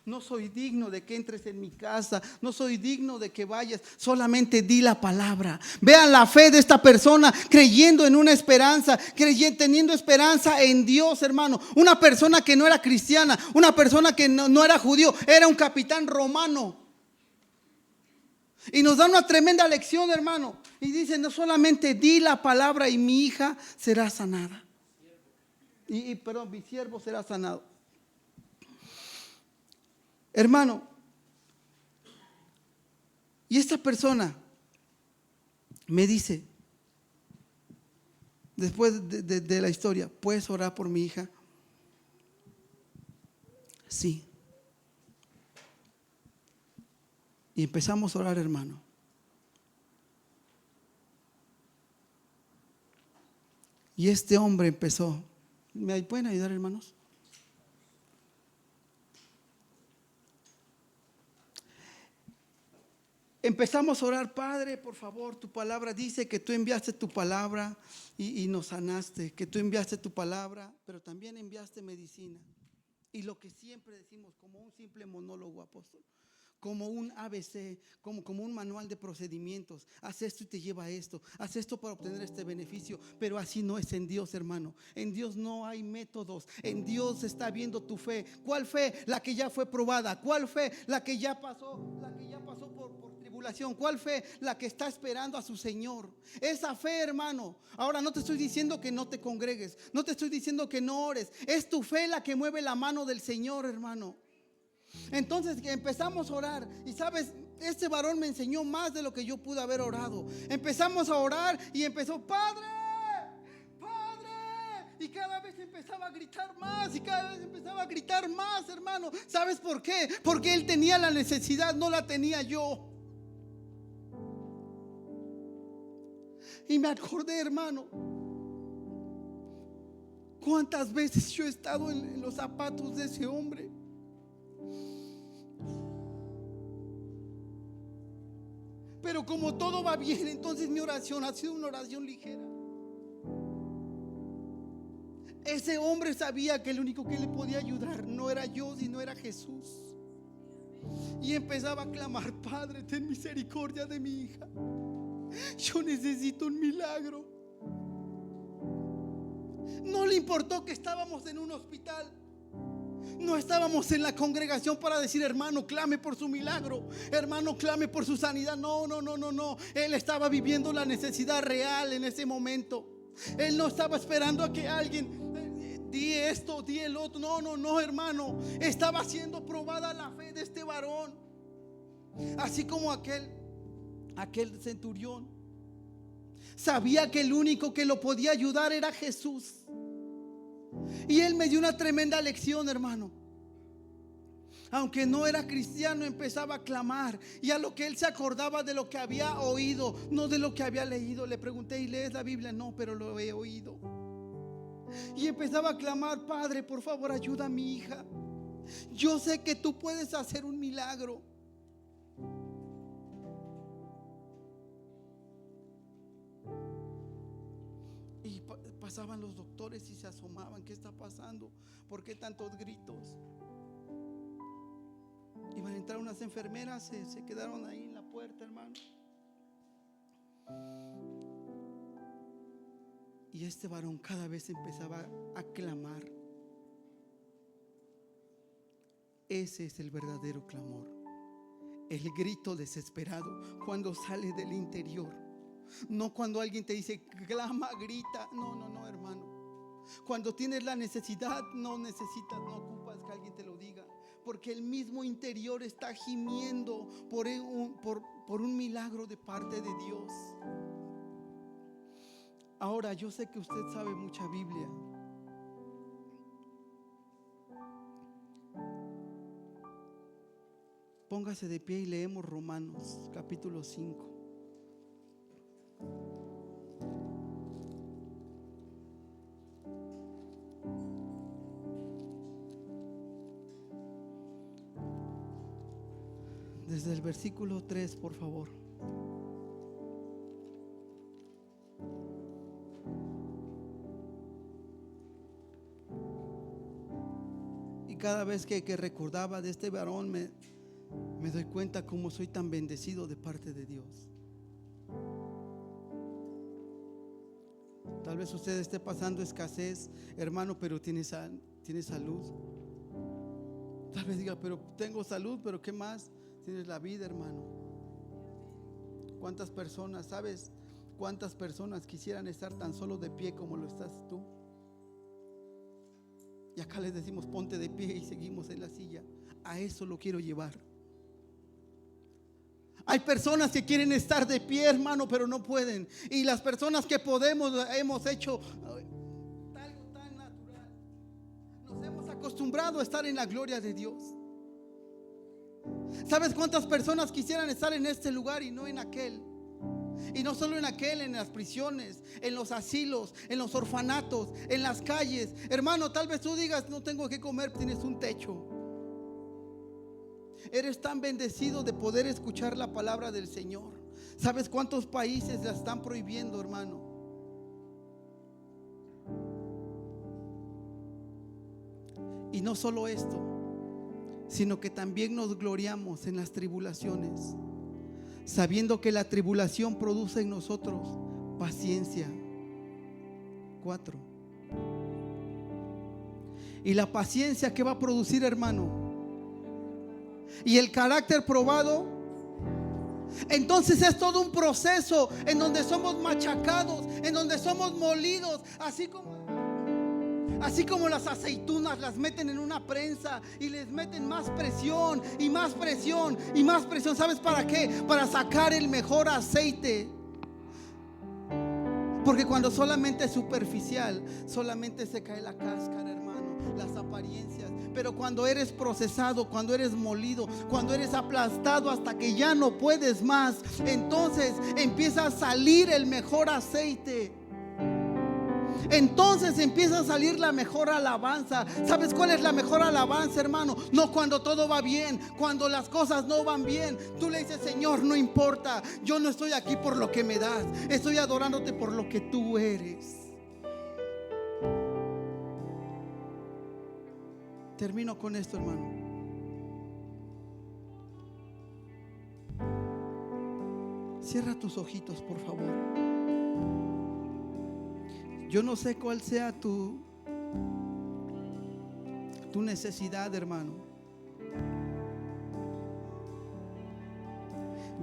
no soy digno de que entres en mi casa, no soy digno de que vayas, solamente di la palabra. Vean la fe de esta persona, creyendo en una esperanza, teniendo esperanza en Dios, hermano. Una persona que no era cristiana, una persona que no era judío, era un capitán romano. Y nos da una tremenda lección, hermano. Y dice: no solamente di la palabra y mi hija será sanada. Perdón, mi siervo será sanado. Hermano, y esta persona me dice, después de la historia: ¿puedes orar por mi hija? Sí. Y empezamos a orar, hermano. Y este hombre empezó. ¿Me pueden ayudar, hermanos? Empezamos a orar: Padre, por favor, tu palabra dice que tú enviaste tu palabra y nos sanaste, que tú enviaste tu palabra, pero también enviaste medicina. Y lo que siempre decimos, como un simple monólogo, apóstol, como un ABC, como un manual de procedimientos: haz esto y te lleva a esto, haz esto para obtener este beneficio. Pero así no es en Dios, hermano. En Dios no hay métodos. En Dios está viendo tu fe. ¿Cuál fe? La que ya fue probada. ¿Cuál fe? La que ya pasó por tribulación. ¿Cuál fe? La que está esperando a su Señor. Esa fe, hermano. Ahora, no te estoy diciendo que no te congregues, no te estoy diciendo que no ores. Es tu fe la que mueve la mano del Señor, hermano. Entonces empezamos a orar. Y sabes, este varón me enseñó más de lo que yo pude haber orado. Empezamos a orar y empezó: Padre, Padre. Y cada vez empezaba a gritar más, y cada vez empezaba a gritar más, hermano. ¿Sabes por qué? Porque él tenía la necesidad, no la tenía yo. Y me acordé, hermano, cuántas veces yo he estado en los zapatos de ese hombre. Pero como todo va bien, entonces mi oración ha sido una oración ligera. Ese hombre sabía que el único que le podía ayudar no era yo, sino era Jesús. Y empezaba a clamar: Padre, ten misericordia de mi hija. Yo necesito un milagro. No le importó que estábamos en un hospital. No estábamos en la congregación para decir: hermano, clame por su milagro, hermano, clame por su sanidad. No. Él estaba viviendo la necesidad real en ese momento. Él no estaba esperando a que alguien di esto, di el otro. No, hermano. Estaba siendo probada la fe de este varón. Así como aquel centurión sabía que el único que lo podía ayudar era Jesús. Y él me dio una tremenda lección, hermano. Aunque no era cristiano, empezaba a clamar. Y a lo que él se acordaba de lo que había oído, no de lo que había leído. Le pregunté: ¿y lees la Biblia? No, pero lo he oído. Y empezaba a clamar: Padre, por favor, ayuda a mi hija. Yo sé que tú puedes hacer un milagro. Y pasaban los doctores y se asomaban: ¿qué está pasando? ¿Por qué tantos gritos? Iban a entrar unas enfermeras, se quedaron ahí en la puerta, hermano. Y este varón cada vez empezaba a clamar. Ese es el verdadero clamor, el grito desesperado cuando sale del interior. No cuando alguien te dice clama, grita. No, hermano. Cuando tienes la necesidad, no ocupas que alguien te lo diga, porque el mismo interior está gimiendo por un milagro de parte de Dios. Ahora, yo sé que usted sabe mucha Biblia. Póngase de pie y leemos Romanos capítulo 5. Desde el versículo 3, por favor. Y cada vez que recordaba de este varón, me doy cuenta cómo soy tan bendecido de parte de Dios. Tal vez usted esté pasando escasez, hermano, pero tiene salud. Tal vez diga: pero tengo salud, pero ¿qué más? Tienes la vida, hermano. ¿Cuántas personas, sabes? ¿Cuántas personas quisieran estar tan solo de pie como lo estás tú? Y acá les decimos: ponte de pie, y seguimos en la silla. A eso lo quiero llevar. Hay personas que quieren estar de pie, hermano, pero no pueden. Y las personas que podemos, hemos hecho algo tan natural. Nos hemos acostumbrado a estar en la gloria de Dios. ¿Sabes cuántas personas quisieran estar en este lugar y no en aquel? Y no solo en aquel, en las prisiones, en los asilos, en los orfanatos, en las calles. Hermano, tal vez tú digas: no tengo que comer, tienes un techo. Eres tan bendecido de poder escuchar la palabra del Señor. ¿Sabes cuántos países la están prohibiendo, hermano? Y no solo esto, sino que también nos gloriamos en las tribulaciones, sabiendo que la tribulación produce en nosotros paciencia. 4. Y la paciencia, ¿qué va a producir, hermano? Y el carácter probado. Entonces es todo un proceso en donde somos machacados, en donde somos molidos, así como las aceitunas las meten en una prensa y les meten más presión y más presión y más presión. ¿Sabes para qué? Para sacar el mejor aceite. Porque cuando solamente es superficial, solamente se cae la cáscara, hermano, las apariencias. Pero cuando eres procesado, cuando eres molido, cuando eres aplastado hasta que ya no puedes más, entonces empieza a salir el mejor aceite. Entonces empieza a salir la mejor alabanza. ¿Sabes cuál es la mejor alabanza, hermano? No cuando todo va bien, cuando las cosas no van bien. Tú le dices: Señor, no importa, yo no estoy aquí por lo que me das, estoy adorándote por lo que tú eres. Termino con esto, hermano. Cierra tus ojitos, por favor. Yo no sé cuál sea tu necesidad, hermano.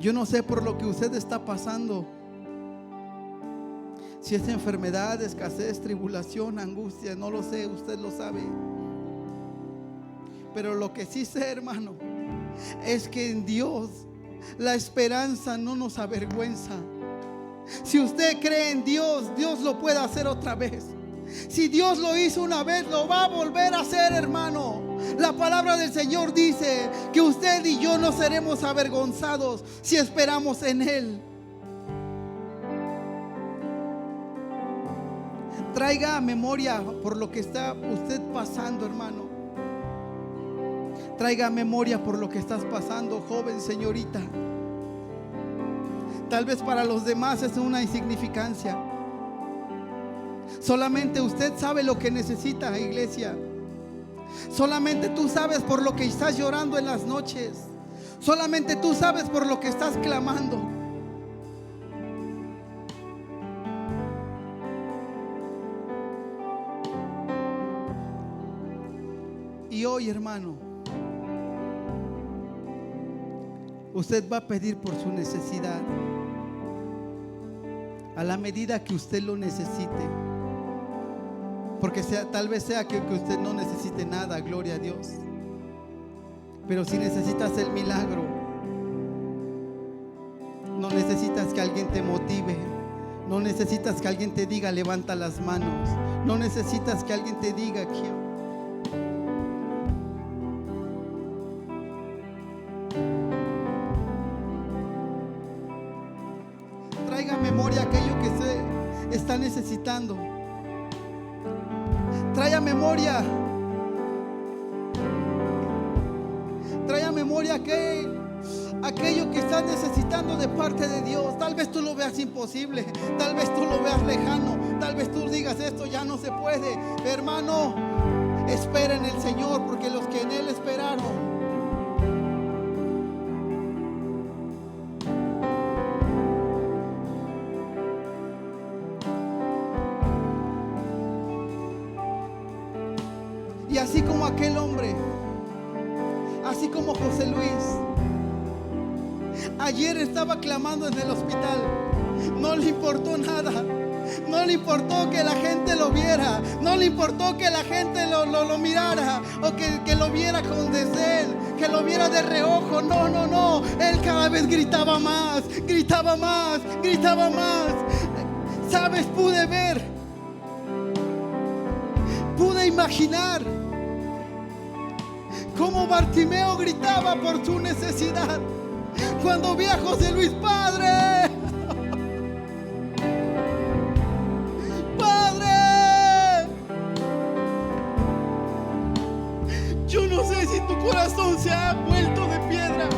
Yo no sé por lo que usted está pasando. Si es enfermedad, escasez, tribulación, angustia, no lo sé, usted lo sabe. Pero lo que sí sé, hermano, es que en Dios la esperanza no nos avergüenza. Si usted cree en Dios, Dios lo puede hacer otra vez. Si Dios lo hizo una vez, lo va a volver a hacer, hermano. La palabra del Señor dice que usted y yo no seremos avergonzados si esperamos en Él. Traiga a memoria por lo que está usted pasando, hermano. Traiga a memoria por lo que estás pasando, joven, señorita. Tal vez para los demás es una insignificancia. Solamente usted sabe lo que necesita, iglesia. Solamente tú sabes por lo que estás llorando en las noches. Solamente tú sabes por lo que estás clamando. Y hoy, hermano, usted va a pedir por su necesidad a la medida que usted lo necesite. Porque tal vez sea que usted no necesite nada, gloria a Dios. Pero si necesitas el milagro, no necesitas que alguien te motive. No necesitas que alguien te diga levanta las manos. No necesitas que alguien te diga quiero. Traiga a memoria aquello que se está necesitando. Trae a memoria aquello que estás necesitando de parte de Dios. Tal vez tú lo veas imposible, tal vez tú lo veas lejano, tal vez tú digas esto ya no se puede. Hermano, espera en el Señor, porque los que en Él esperaron y así como aquel hombre, así como José Luis, ayer estaba clamando en el hospital, no le importó nada, no le importó que la gente lo viera, no le importó que la gente lo mirara o que lo viera con desdén, que lo viera de reojo. No, él cada vez gritaba más, gritaba más, gritaba más. Sabes, pude ver, pude imaginar cómo Bartimeo gritaba por su necesidad cuando vi a José Luis. Padre, Padre, yo no sé si tu corazón se ha vuelto de piedra,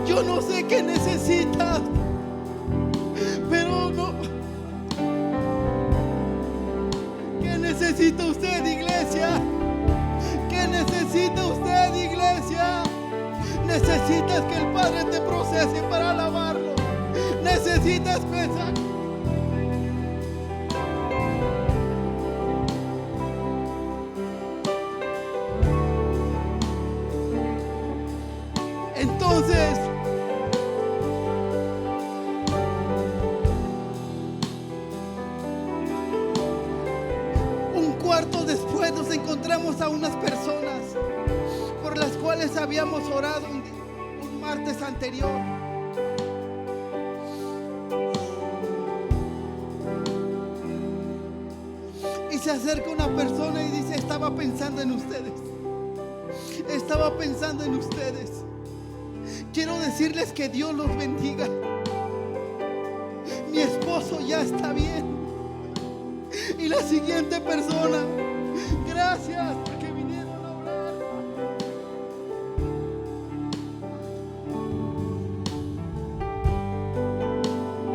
yo no sé qué necesitas, pero no. ¿Qué necesita usted, iglesia? ¿Qué necesita usted, iglesia? Necesitas que el Padre te procese para alabarlo. Necesitas pensar. Entonces, un cuarto después nos encontramos a unas personas por las cuales habíamos orado un martes anterior. Y se acerca una persona y dice: estaba pensando en ustedes, estaba pensando en ustedes. Quiero decirles que Dios los bendiga. Mi esposo ya está bien. Y la siguiente persona: gracias porque vinieron a orar.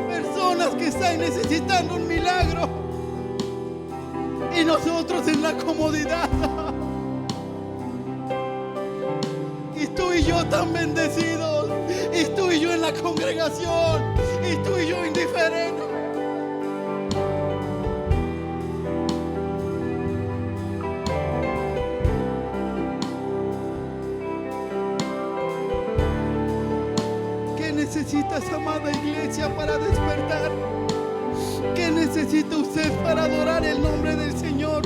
Personas que están necesitando un milagro y nosotros en la comodidad. Y tú y yo tan bendecidos, y tú y yo en la congregación, y tú y yo indiferentes. ¿Qué necesitas, amada iglesia, para despertar? ¿Qué necesita usted para adorar el nombre del Señor?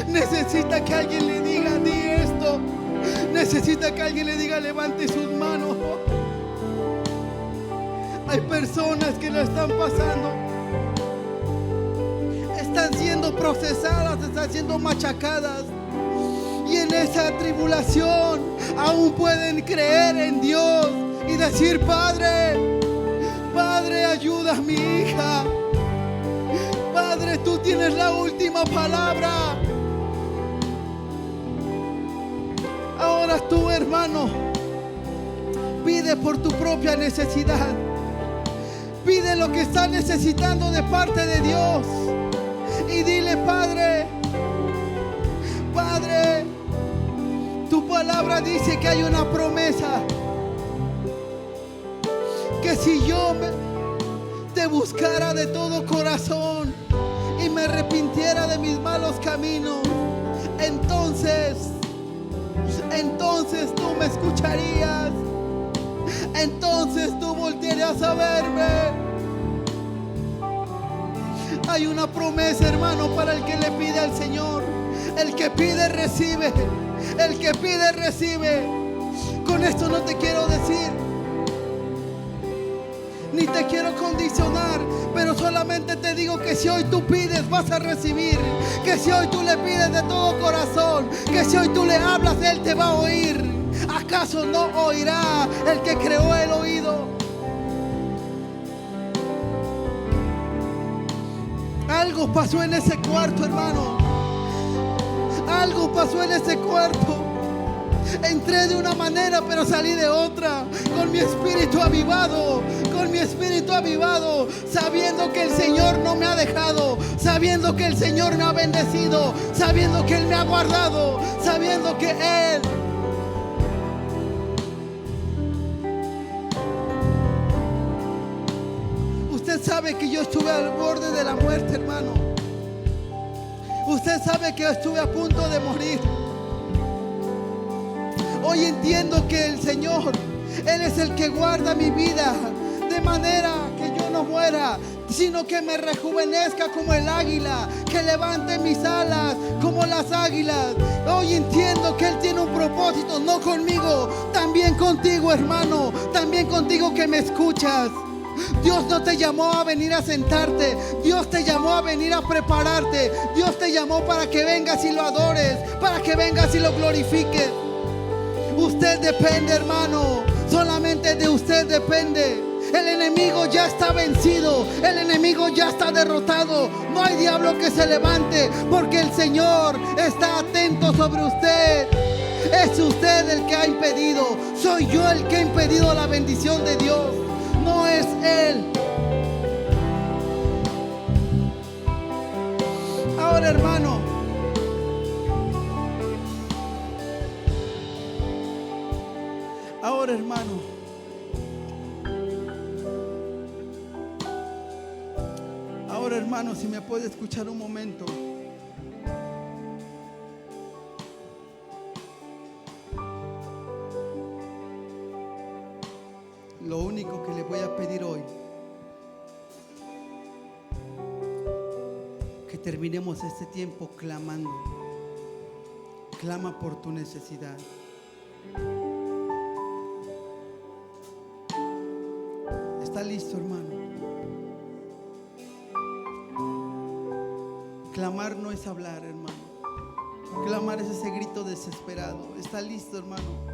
Necesita que alguien le diga: di esto. Necesita que alguien le diga: levante sus manos. Hay personas que lo están pasando, están siendo procesadas, están siendo machacadas. Y en esa tribulación aún pueden creer en Dios y decir: Padre, Padre, ayuda a mi hija. Padre, tú tienes la última palabra. Ahora tú, hermano, pide por tu propia necesidad. Pide lo que estás necesitando de parte de Dios. Y dile: Padre, Padre, tu palabra dice que hay una promesa. Que si yo te buscara de todo corazón y me arrepintiera de mis malos caminos, entonces tú me escucharías. Entonces tú voltearías a verme. Hay una promesa, hermano, para el que le pide al Señor. El que pide recibe. El que pide recibe. Con esto no te quiero decir, ni te quiero condicionar, pero solamente te digo que si hoy tú pides, vas a recibir. Que si hoy tú le pides de todo corazón, que si hoy tú le hablas, Él te va a oír. ¿Acaso no oirá el que creó el oído? Algo pasó en ese cuarto, hermano. Algo pasó en ese cuarto. Entré de una manera, pero salí de otra. Con mi espíritu avivado, con mi espíritu avivado, sabiendo que el Señor no me ha dejado, sabiendo que el Señor me ha bendecido, sabiendo que Él me ha guardado, sabiendo que Él... Usted sabe que yo estuve al borde de la muerte, hermano. Usted sabe que yo estuve a punto de morir. Hoy entiendo que el Señor, Él es el que guarda mi vida, de manera que yo no muera, sino que me rejuvenezca como el águila, que levante mis alas como las águilas. Hoy entiendo que Él tiene un propósito, no conmigo, también contigo, hermano, también contigo que me escuchas. Dios no te llamó a venir a sentarte. Dios te llamó a venir a prepararte. Dios te llamó para que vengas y lo adores, para que vengas y lo glorifiques. Usted depende, hermano, solamente de usted depende. El enemigo ya está vencido, el enemigo ya está derrotado. No hay diablo que se levante, porque el Señor está atento sobre usted. Es usted el que ha impedido. Soy yo el que ha impedido la bendición de Dios, no es Él. Ahora, hermano, ahora hermano, si me puede escuchar un momento. Lo único que le voy a pedir hoy, que terminemos este tiempo clamando. Clama por tu necesidad. ¿Está listo, hermano? Clamar no es hablar, hermano. Clamar es ese grito desesperado. ¿Está listo, hermano?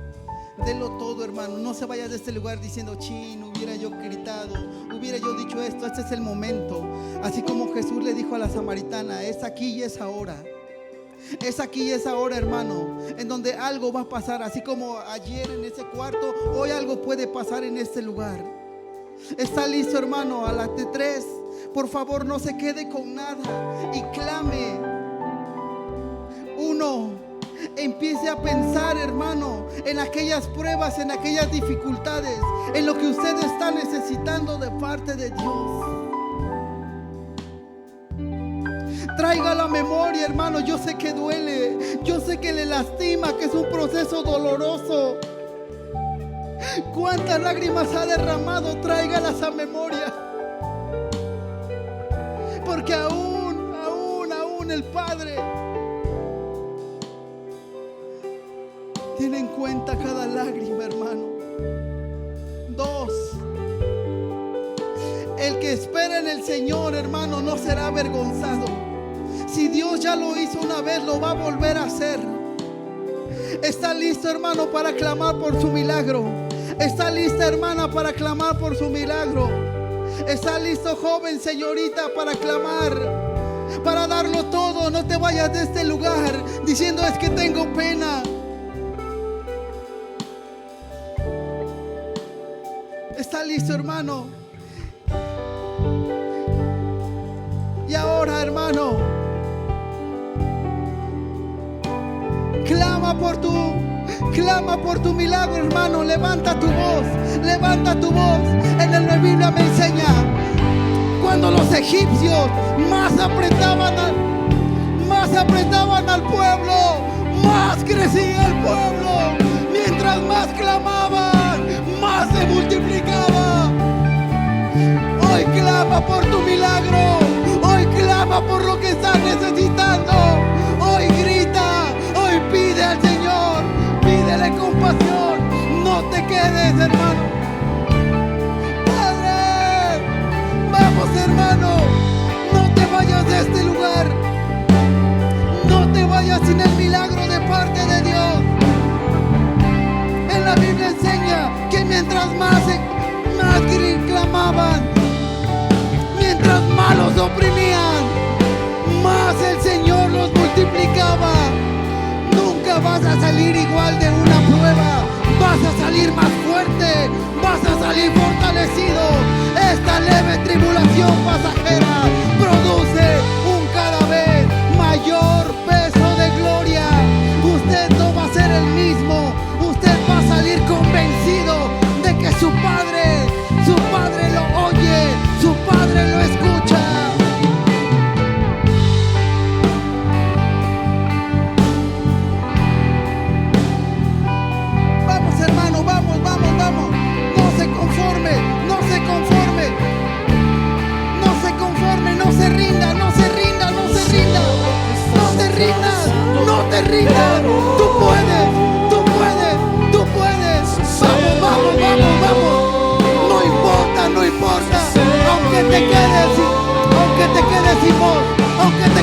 Delo todo, hermano. No se vaya de este lugar diciendo: chin, hubiera yo gritado, hubiera yo dicho esto. Este es el momento. Así como Jesús le dijo a la samaritana: es aquí y es ahora. Es aquí y es ahora, hermano, en donde algo va a pasar. Así como ayer en ese cuarto, hoy algo puede pasar en este lugar. ¿Está listo, hermano? A las de 3, por favor, no se quede con nada y clame. 1, empiece a pensar, hermano, en aquellas pruebas, en aquellas dificultades, en lo que usted está necesitando de parte de Dios. Traiga la memoria, hermano. Yo sé que duele, yo sé que le lastima, que es un proceso doloroso. ¿Cuántas lágrimas ha derramado? Tráigalas a memoria. Porque aún el Padre tiene en cuenta cada lágrima, hermano. 2, el que espera en el Señor, hermano, no será avergonzado. Si Dios ya lo hizo una vez, lo va a volver a hacer. ¿Está listo, hermano, para clamar por su milagro? ¿Está lista, hermana, para clamar por su milagro? ¿Está listo, joven, señorita, para clamar, para darlo todo? No te vayas de este lugar diciendo: es que tengo pena. ¿Está listo, hermano? Y ahora, hermano, clama por tu milagro, hermano. Levanta tu voz, levanta tu voz. En la Biblia me enseña, cuando los egipcios más apretaban al pueblo, más crecía el pueblo. Mientras más clamaban, más se multiplicaba. Hoy clama por tu milagro. Hoy clama por lo que estás necesitando. Hoy grita, hoy pide al Señor, pídele compasión. No te quedes, hermano. Padre, vamos, hermano, no te vayas de este lugar. No te vayas sin el milagro de parte de Dios. En la Biblia enseña que mientras más clamaban, mientras más los oprimían, más el Señor los multiplicaba. Nunca vas a salir igual de una prueba. Vas a salir más fuerte, vas a salir fortalecido. Esta leve tribulación pasajera produce un cada vez mayor peso de gloria. Usted no va a ser el mismo. Usted va a salir convencido de que su Padre lo oye, su Padre lo escucha. Vamos, hermano, vamos. No se conforme, no se rinda. No te rindas. Tú puedes. Vamos. No importa, aunque te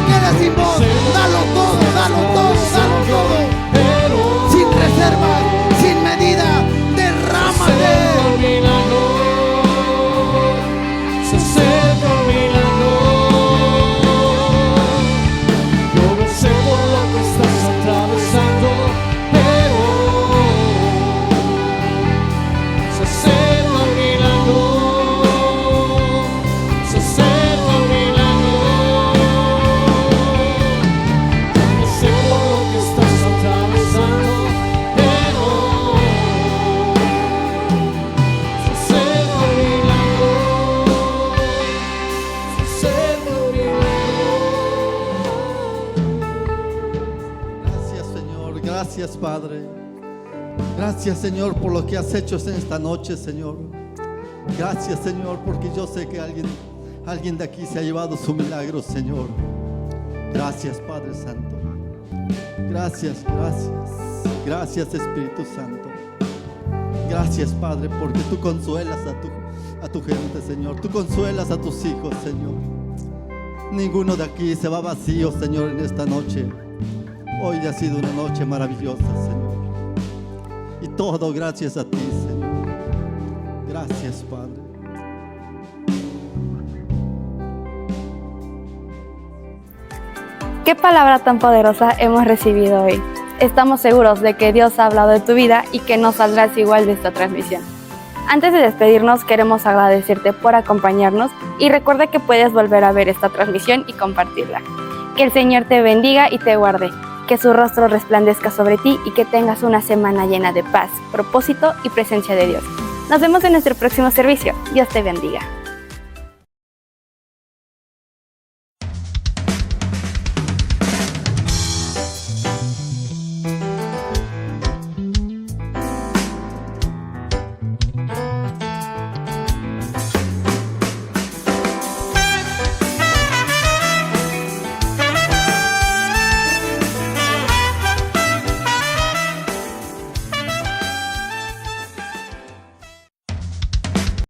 quedes sin voz, dalo todo, sin reservas, sin medida, derrámate. Yo no sé por lo que estás atravesando, pero se acerca un milagro. Gracias, Padre. Gracias, Señor, por lo que has hecho en esta noche, Señor. Gracias, Señor, porque yo sé que alguien de aquí se ha llevado su milagro, Señor. Gracias, Padre Santo. Gracias, Gracias, Espíritu Santo. Gracias, Padre, porque tú consuelas a tu gente, Señor. Tú consuelas a tus hijos, Señor. Ninguno de aquí se va vacío, Señor, en esta noche. Hoy ha sido una noche maravillosa, Señor. Y todo gracias a ti, Señor. Gracias, Padre. Qué palabra tan poderosa hemos recibido hoy. Estamos seguros de que Dios ha hablado de tu vida y que no saldrás igual de esta transmisión. Antes de despedirnos, queremos agradecerte por acompañarnos y recuerda que puedes volver a ver esta transmisión y compartirla. Que el Señor te bendiga y te guarde. Que su rostro resplandezca sobre ti y que tengas una semana llena de paz, propósito y presencia de Dios. Nos vemos en nuestro próximo servicio. Dios te bendiga.